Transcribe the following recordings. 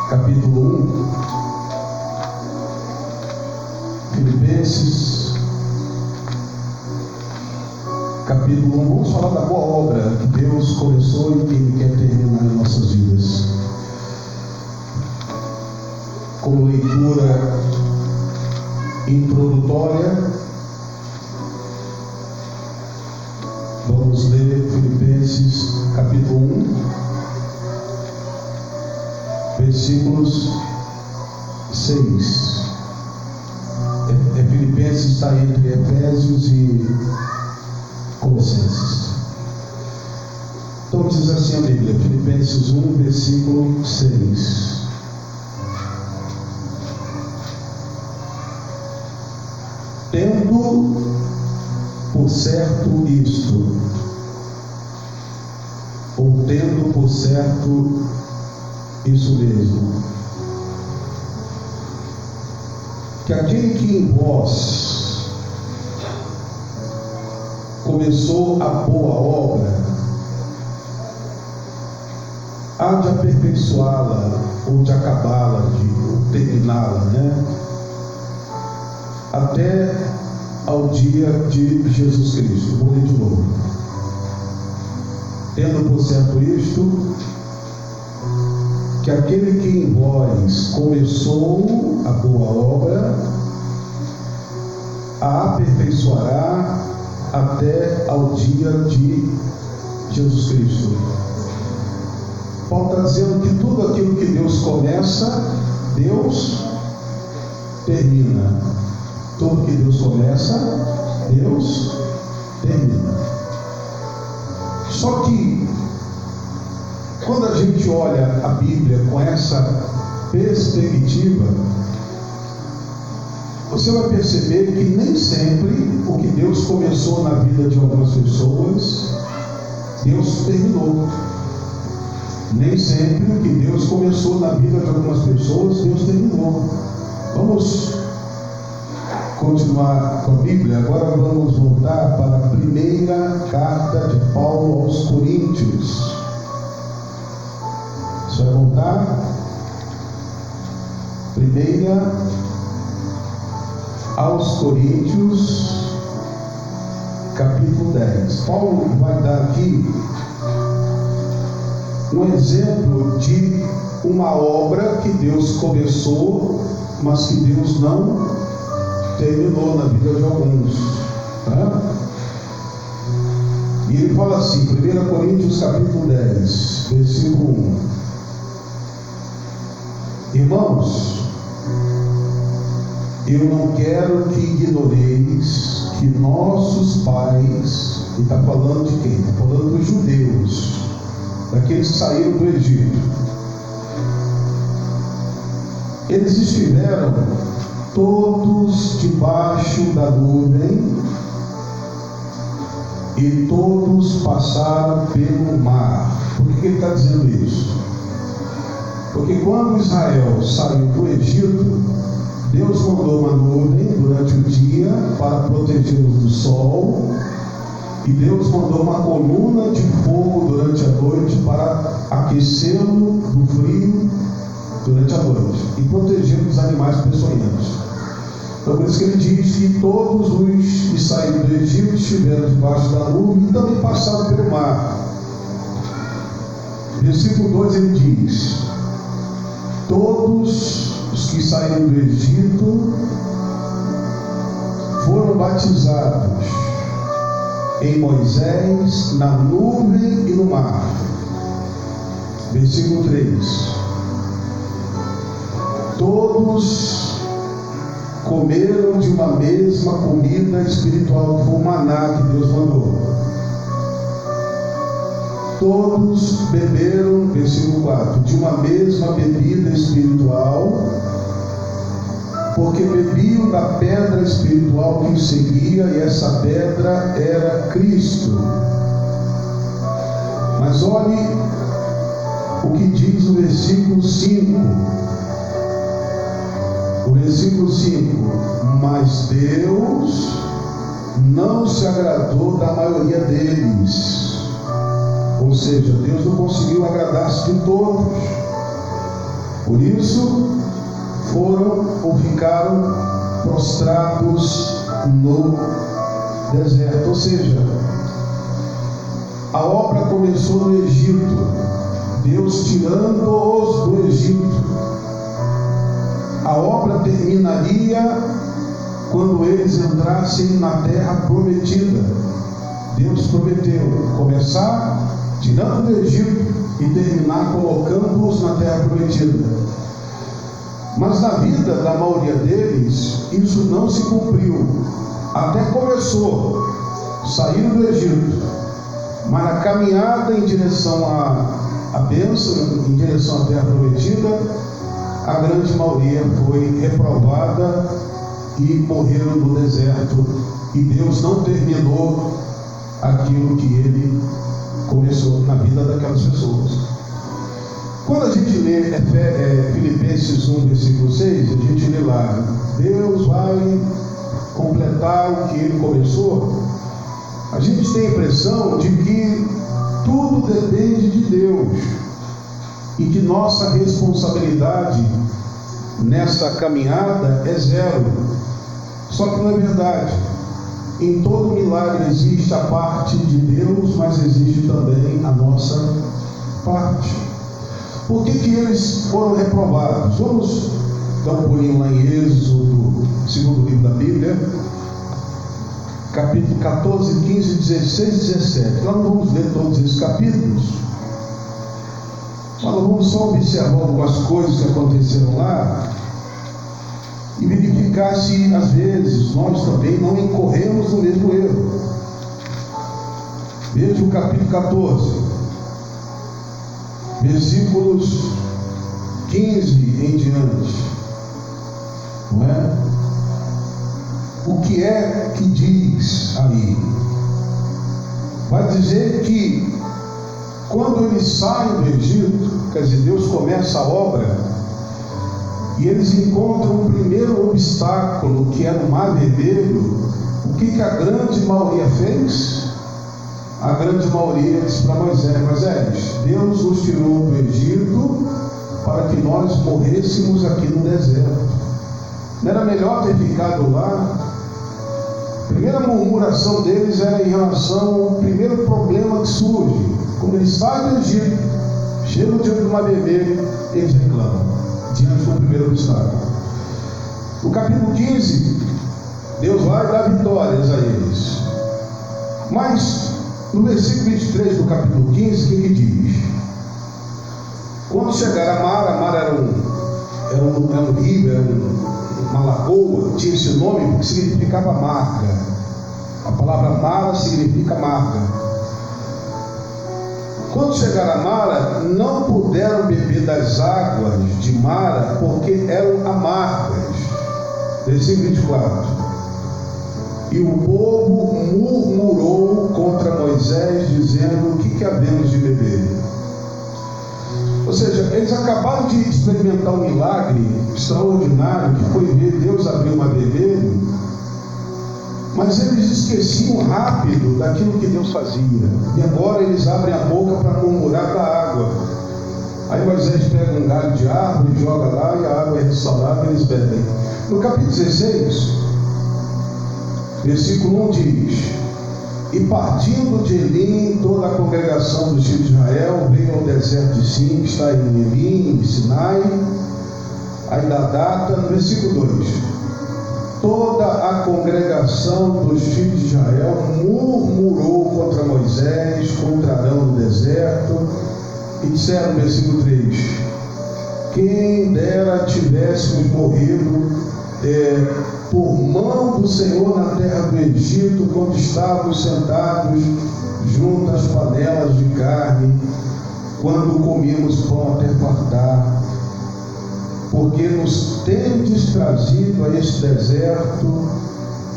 capítulo 1, Filipenses, capítulo 1, vamos falar da boa obra que Deus começou e que Ele quer terminar em nossas vidas. Como leitura introdutória, vamos ler Filipenses capítulo 1, versículos 6. Filipenses está entre Efésios e Colossenses. Então diz assim a Bíblia, Filipenses 1, versículo 6. Tendo por certo isto, ou tendo por certo isso mesmo, que aquele que em vós começou a boa obra, há de aperfeiçoá-la, ou de acabá-la, ou terminá-la, até ao dia de Jesus Cristo. Vou ler de novo. Tendo por certo isto, que aquele que em vós começou a boa obra, a aperfeiçoará até ao dia de Jesus Cristo. Paulo está dizendo que tudo aquilo que Deus começa, Deus termina. Tudo que Deus começa, Deus termina. Só que, quando a gente olha a Bíblia com essa perspectiva, você vai perceber que nem sempre o que Deus começou na vida de algumas pessoas, Deus terminou. Nem sempre o que Deus começou na vida de algumas pessoas, Deus terminou. Vamos continuar com a Bíblia. Agora vamos voltar para a primeira carta de Paulo aos Coríntios. Você vai voltar? Primeira aos Coríntios, capítulo 10. Paulo vai dar aqui um exemplo de uma obra que Deus começou, mas que Deus não terminou na vida de alguns. E ele fala assim, 1 Coríntios capítulo 10, versículo 1. Irmãos, eu não quero que ignoreis que nossos pais, e está falando de quem? Está falando dos judeus, daqueles que saíram do Egito. Eles estiveram todos debaixo da nuvem, e todos passaram pelo mar. Por que ele está dizendo isso? Porque quando Israel saiu do Egito, Deus mandou uma nuvem durante o dia para protegê-los do sol, e Deus mandou uma coluna de fogo durante a noite para aquecê-lo do frio durante a noite e proteger os animais peçonhentos. Então, por isso que ele diz que todos os que saíram do Egito estiveram debaixo da nuvem e também passaram pelo mar. Versículo 2 ele diz: todos os que saíram do Egito foram batizados em Moisés, na nuvem e no mar. Versículo 3: todos comeram de uma mesma comida espiritual, que foi o maná que Deus mandou. Todos beberam, versículo 4, de uma mesma bebida espiritual, porque bebiam da pedra espiritual que os seguia, e essa pedra era Cristo. Mas olhe o que diz o versículo 5. O versículo 5: mas Deus não se agradou da maioria deles. Ou seja, Deus não conseguiu agradar-se de todos. Por isso foram ou ficaram prostrados no deserto. Ou seja, a obra começou no Egito, Deus tirando-os do Egito. A obra terminaria quando eles entrassem na terra prometida. Deus prometeu começar tirando do Egito e terminar colocando-os na terra prometida. Mas na vida da maioria deles, isso não se cumpriu. Até começou, saíram do Egito, mas na caminhada em direção à bênção, em direção à terra prometida, a grande maioria foi reprovada e morreram no deserto. E Deus não terminou aquilo que Ele começou na vida daquelas pessoas. Quando a gente lê Filipenses 1, versículo 6, a gente lê lá: Deus vai completar o que Ele começou. A gente tem a impressão de que tudo depende de Deus e que nossa responsabilidade nessa caminhada é zero. Só que não é verdade. Em todo milagre existe a parte de Deus, mas existe também a nossa parte. Por que eles foram reprovados? Vamos dar um pulinho lá em Êxodo, segundo livro da Bíblia, capítulo 14, 15, 16 e 17. Nós não vamos ler todos esses capítulos, mas nós vamos só observar algumas coisas que aconteceram lá e verificar se às vezes nós também não incorremos no mesmo erro. Veja o capítulo 14, versículos 15 em diante, não é? O que é que diz aí? Vai dizer que quando eles saem do Egito, quer dizer, Deus começa a obra, e eles encontram o primeiro obstáculo, que era o Mar Vermelho. O que a grande maioria fez? A grande maioria disse para Moisés: Moisés, Deus nos tirou do Egito para que nós morrêssemos aqui no deserto. Não era melhor ter ficado lá? A primeira murmuração deles era em relação ao primeiro problema que surge. Quando eles saem do Egito, chegam diante do Mar Vermelho, eles reclamam diante do primeiro obstáculo. No capítulo 15, Deus vai dar vitórias a eles. Mas no versículo 23 do capítulo 15, o que diz? Quando chegaram a Mara era um rio, era uma lagoa, tinha esse nome porque significava marca. A palavra Mara significa marca. Quando chegaram a Mara, não puderam beber das águas de Mara, porque eram amargas. Versículo 24. E o povo murmurou contra Moisés, dizendo: o que havemos de beber? Ou seja, eles acabaram de experimentar um milagre extraordinário, que foi ver Deus abrir o Mar Vermelho, mas eles esqueciam rápido daquilo que Deus fazia, e agora eles abrem a boca para murmurar da água. Aí Moisés pega um galho de árvore, joga lá, e a água é restaurada e eles bebem. No capítulo 16, versículo 1 diz: e partindo de Elim, toda a congregação dos filhos de Israel veio ao deserto de Sim, que está em Elim, em Sinai. Aí da data, no versículo 2: toda a congregação dos filhos de Israel murmurou contra Moisés, contra Arão no deserto, e disseram no versículo 3: quem dera tivéssemos morrido por mão do Senhor na terra do Egito, quando estávamos sentados junto às panelas de carne, quando comíamos pão até fartar, porque nos tendes trazido a este deserto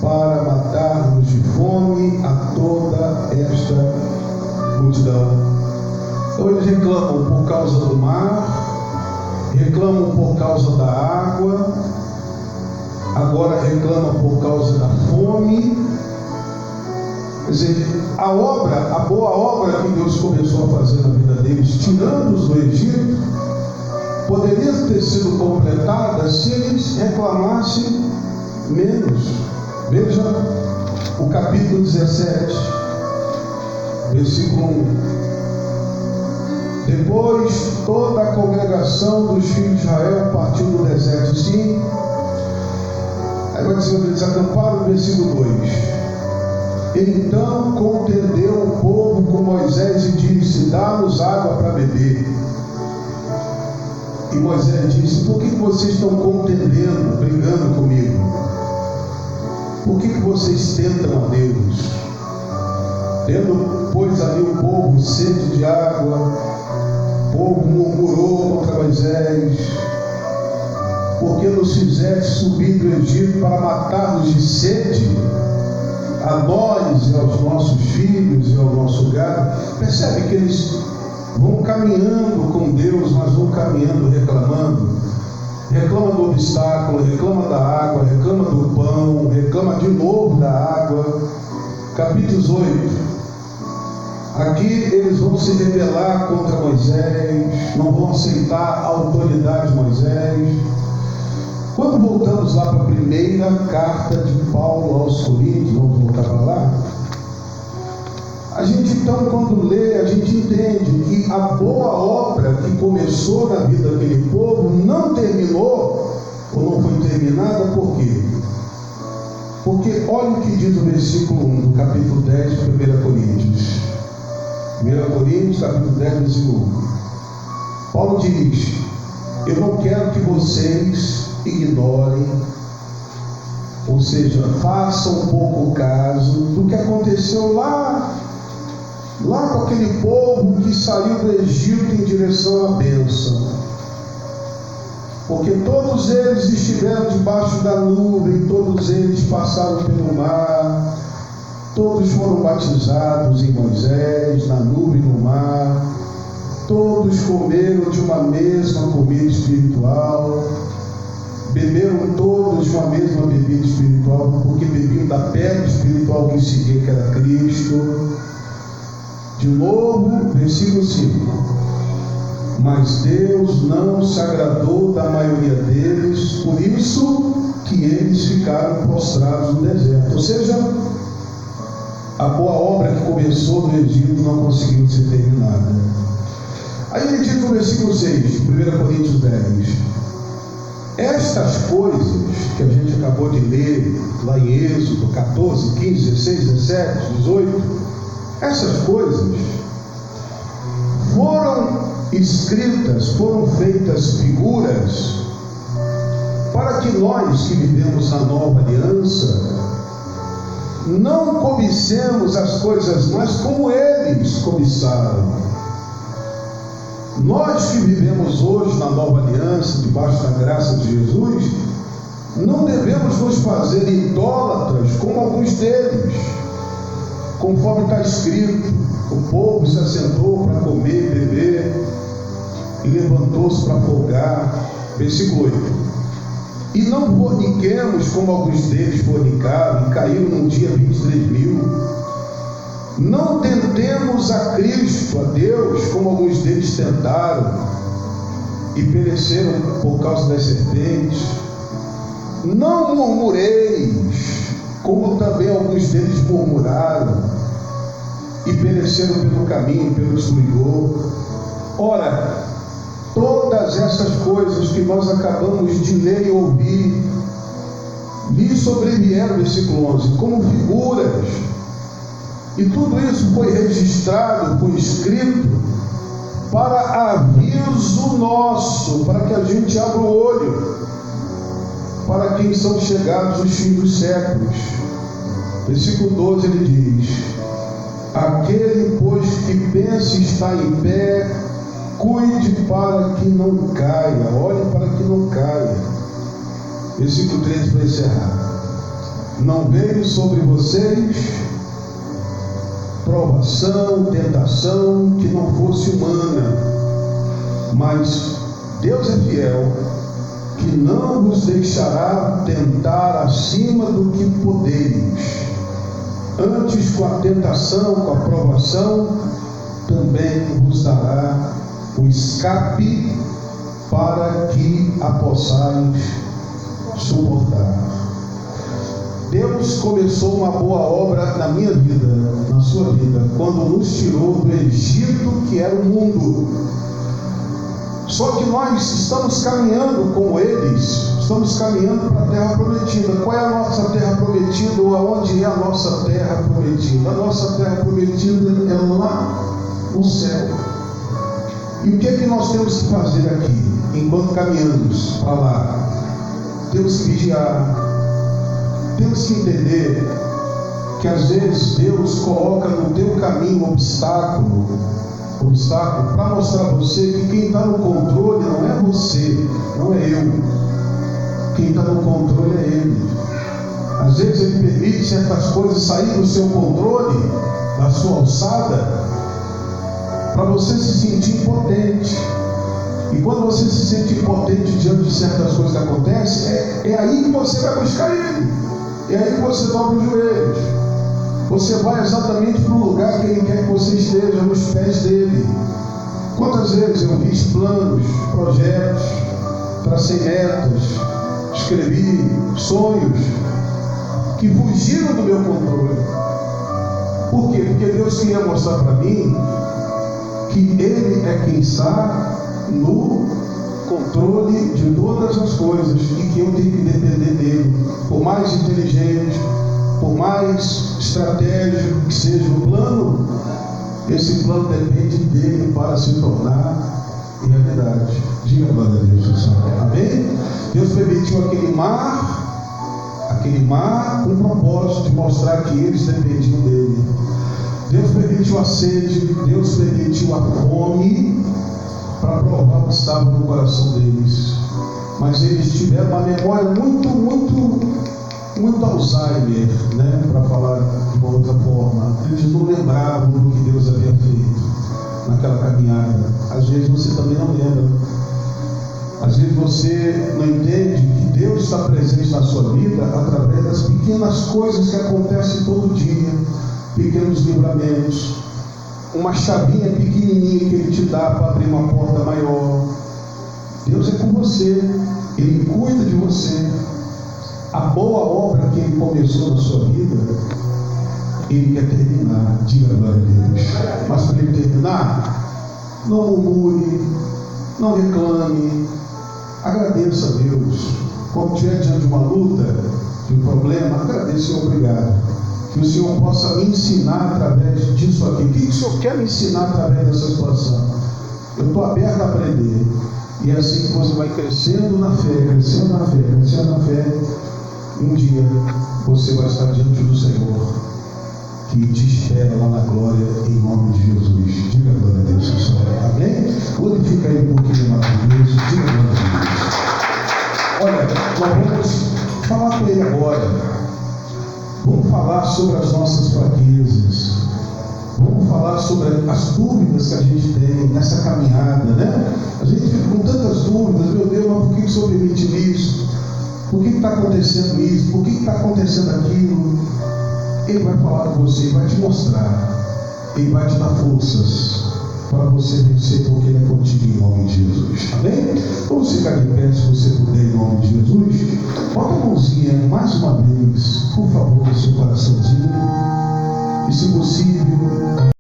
para matar-nos de fome a toda esta multidão. Então eles reclamam por causa do mar, reclamam por causa da água, agora reclamam por causa da fome. Quer dizer, a boa obra que Deus começou a fazer na vida deles, tirando-os do Egito, poderia ter sido completada se eles reclamassem menos. Veja o capítulo 17, versículo 1. Depois toda a congregação dos filhos de Israel partiu do deserto de Sim. Aí vai dizer, eles acamparam no versículo 2. Então contendeu o povo com Moisés e disse: dá-nos água para beber. E Moisés disse: por que vocês estão contendendo, brigando comigo? Por que vocês tentam a Deus? Tendo, pois, ali o povo sede de água, o povo murmurou contra Moisés: porque nos fizeste subir do Egito para matar-nos de sede, a nós e aos nossos filhos e ao nosso gado. Percebe que eles vão caminhando com Deus, mas vão caminhando reclamando. Reclama do obstáculo, reclama da água, reclama do pão, reclama de novo da água. Capítulo 18. Aqui eles vão se rebelar contra Moisés, não vão aceitar a autoridade de Moisés. Quando voltamos lá para a primeira carta de Paulo aos Coríntios, vamos voltar para lá, a gente então, quando lê, a gente entende que a boa obra que começou na vida daquele povo não terminou, ou não foi terminada, por quê? Porque olha o que diz o versículo 1 do capítulo 10 de 1 Coríntios. 1 Coríntios, capítulo 10, versículo 1. Paulo diz: eu não quero que vocês ignorem, ou seja, façam um pouco caso do que aconteceu lá com aquele povo que saiu do Egito em direção à bênção. Porque todos eles estiveram debaixo da nuvem, todos eles passaram pelo mar, todos foram batizados em Moisés, na nuvem e no mar, todos comeram de uma mesma comida espiritual, beberam todos de uma mesma bebida espiritual, porque bebiam da pedra espiritual que seguia, que era Cristo. De novo, versículo 5. Mas Deus não se agradou da maioria deles, por isso que eles ficaram prostrados no deserto. Ou seja, a boa obra que começou no Egito não conseguiu ser terminada. Aí ele diz no versículo 6, 1 Coríntios 10: estas coisas que a gente acabou de ler lá em Êxodo 14, 15, 16, 17, 18, essas coisas foram escritas, foram feitas figuras, para que nós que vivemos na nova aliança não cobicemos as coisas mais como eles cobiçaram. Nós que vivemos hoje na nova aliança, debaixo da graça de Jesus, não devemos nos fazer idólatras como alguns deles. Conforme está escrito, o povo se assentou para comer e beber e levantou-se para folgar. Versículo 8. E não forniquemos como alguns deles fornicaram e caíram num dia 23.000. Não tentemos a Cristo, a Deus, como alguns deles tentaram e pereceram por causa das serpentes. Não murmureis, como também alguns deles murmuraram e pereceram pelo caminho, pelo destruidor. Ora, todas essas coisas que nós acabamos de ler e ouvir lhe sobrevieram, versículo 11, como figuras, e tudo isso foi registrado, foi escrito para aviso nosso, para que a gente abra o olho para quem são chegados os fins dos séculos. Versículo 12 ele diz: aquele, pois, que pensa estar em pé, cuide para que não caia. Olhe para que não caia. Versículo 13 para encerrar: não veio sobre vocês provação, tentação que não fosse humana, mas Deus é fiel, que não vos deixará tentar acima do que podeis. Antes, com a tentação, com a provação, também vos dará o escape para que a possais suportar. Deus começou uma boa obra na minha vida, na sua vida, quando nos tirou do Egito, que era o mundo. Só que nós estamos caminhando com eles, estamos caminhando para a terra prometida. Qual é a nossa terra prometida, ou aonde é a nossa terra prometida? A nossa terra prometida é lá no céu. E o que é que nós temos que fazer aqui, enquanto caminhamos para lá? Temos que vigiar. Temos que entender que às vezes Deus coloca no teu caminho um obstáculo para mostrar a você que quem está no controle não é você, não é eu. Quem está no controle é Ele. Às vezes Ele permite certas coisas sair do seu controle, da sua alçada, para você se sentir impotente. E quando você se sente impotente diante de certas coisas que acontecem, é aí que você vai buscar Ele. É aí que você dobra os joelhos. Você vai exatamente para o lugar que Ele quer que você esteja, nos pés dEle. Quantas vezes eu fiz planos, projetos, tracei metas, escrevi sonhos que fugiram do meu controle. Por quê? Porque Deus queria mostrar para mim que Ele é quem está no controle de todas as coisas e que eu tenho que depender dele. Por mais inteligente, por mais estratégico que seja o plano, esse plano depende dele para se tornar realidade. Diga glória a Deus, Senhor. Amém? Deus permitiu aquele mar com o propósito de mostrar que eles dependiam dele. Deus permitiu a sede, Deus permitiu a fome para provar o que estava no coração deles. Mas eles tiveram uma memória muito Alzheimer, né? Para falar de uma outra forma. Eles não lembravam do que Deus havia feito naquela caminhada. Às vezes você também não lembra. Às vezes você não entende que Deus está presente na sua vida através das pequenas coisas que acontecem todo dia, pequenos livramentos, uma chavinha pequenininha que Ele te dá para abrir uma porta maior. Deus é com você, Ele cuida de você. A boa obra que Ele começou na sua vida, Ele quer terminar. Diga glória a Deus. Mas para Ele terminar, não murmure, não reclame, agradeça a Deus. Quando estiver diante de uma luta, de um problema, agradeça e obrigado. Que o Senhor possa me ensinar através disso aqui. O que o Senhor quer me ensinar através dessa situação? Eu estou aberto a aprender. E é assim que você vai crescendo na fé, crescendo na fé, crescendo na fé. E um dia você vai estar diante do Senhor, que te espera lá na glória, em nome de Jesus. Diga glória a Deus, Senhor. Amém? Glorifica aí um pouquinho mais de Deus. Diga glória a Deus. Olha, nós vamos falar com Ele agora. Vamos falar sobre as nossas fraquezas. Vamos falar sobre as dúvidas que a gente tem nessa caminhada, né? A gente fica com tantas dúvidas. Meu Deus, mas por que o Senhor permite isso? Por que está acontecendo isso? Por que está acontecendo aquilo? Ele vai falar com você, vai te mostrar. Ele vai te dar forças para você vencer, porque Ele é contigo em nome de Jesus. Amém? Vamos ficar de pé, se você puder, em nome de Jesus. Bota a mãozinha mais uma vez, por favor, no seu coraçãozinho. E se possível,